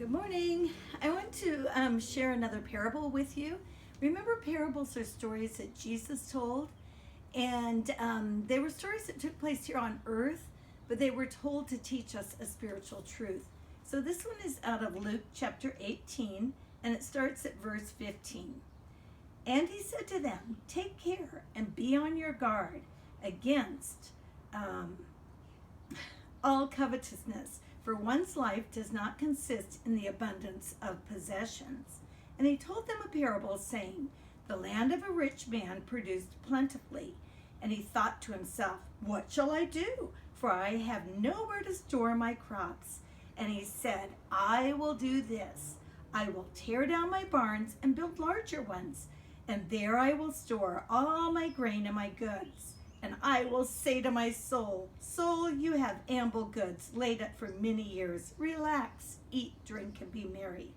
Good morning. I want to share another parable with you. Remember, parables are stories that Jesus told, and they were stories that took place here on earth, but they were told to teach us a spiritual truth. So this one is out of Luke chapter 18, and it starts at verse 15. And he said to them, "Take care and be on your guard against all covetousness, for one's life does not consist in the abundance of possessions." And he told them a parable, saying, "The land of a rich man produced plentifully. And he thought to himself, 'What shall I do? For I have nowhere to store my crops.' And he said, 'I will do this. I will tear down my barns and build larger ones. And there I will store all my grain and my goods. And I will say to my soul, Soul, you have ample goods laid up for many years. Relax, eat, drink, and be merry.'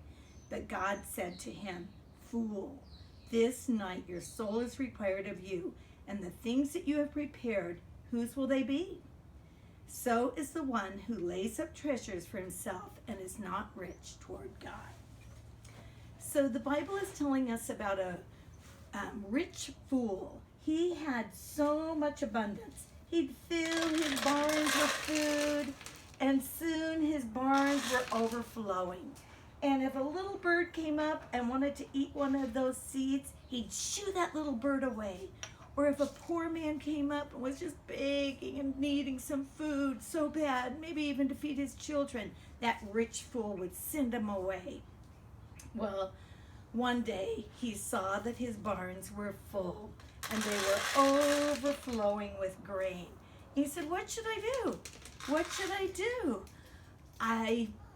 But God said to him, 'Fool, this night your soul is required of you, and the things that you have prepared, whose will they be? So is the one who lays up treasures for himself and is not rich toward God.'" So the Bible is telling us about a rich fool. He had so much abundance. He'd fill his barns with food, and soon his barns were overflowing. And if a little bird came up and wanted to eat one of those seeds, he'd shoo that little bird away. Or if a poor man came up and was just begging and needing some food so bad, maybe even to feed his children, that rich fool would send him away. Well, one day he saw that his barns were full and they were overflowing with grain. He said, "What should I do? What should I do?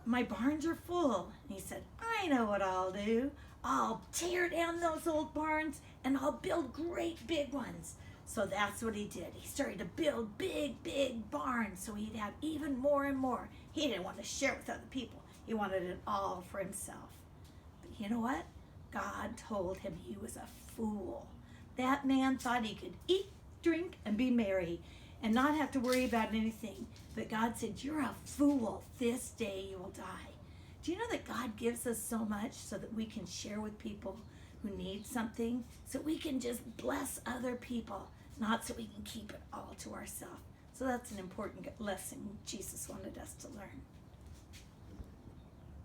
My barns are full." And he said, "I know what I'll do. I'll tear down those old barns and I'll build great big ones." So that's what he did. He started to build big barns so he'd have even more and more. He didn't want to share with other people. He wanted it all for himself. But you know what? God told him he was a fool. That man thought he could eat, drink, and be merry and not have to worry about anything. But God said, "You're a fool. This day you will die." Do you know that God gives us so much so that we can share with people who need something, so we can just bless other people, not so we can keep it all to ourselves? So that's an important lesson Jesus wanted us to learn.